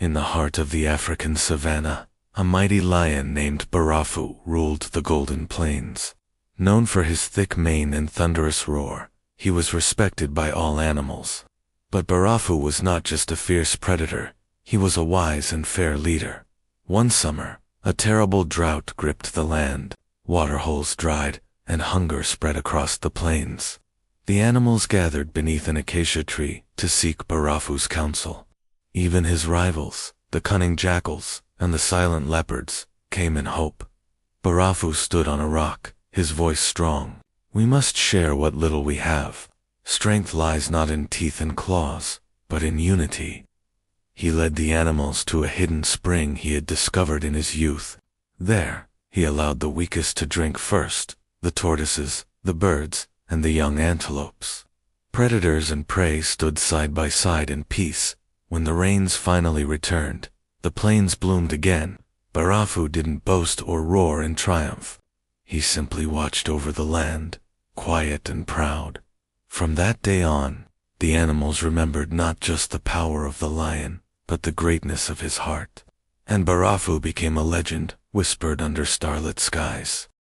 In the heart of the African savanna, a mighty lion named Barafu ruled the Golden Plains. Known for his thick mane and thunderous roar, he was respected by all animals. But Barafu was not just a fierce predator, he was a wise and fair leader. One summer, a terrible drought gripped the land, waterholes dried, and hunger spread across the plains. The animals gathered beneath an acacia tree to seek Barafu's counsel. Even his rivals, the cunning jackals and the silent leopards, came in hope. Barafu stood on a rock, his voice strong. "We must share what little we have. Strength lies not in teeth and claws, but in unity." He led the animals to a hidden spring he had discovered in his youth. There, he allowed the weakest to drink first, the tortoises, the birds, and the young antelopes. Predators and prey stood side by side in peace. When the rains finally returned, the plains bloomed again. Barafu didn't boast or roar in triumph. He simply watched over the land, quiet and proud. From that day on, the animals remembered not just the power of the lion, but the greatness of his heart. And Barafu became a legend, whispered under starlit skies.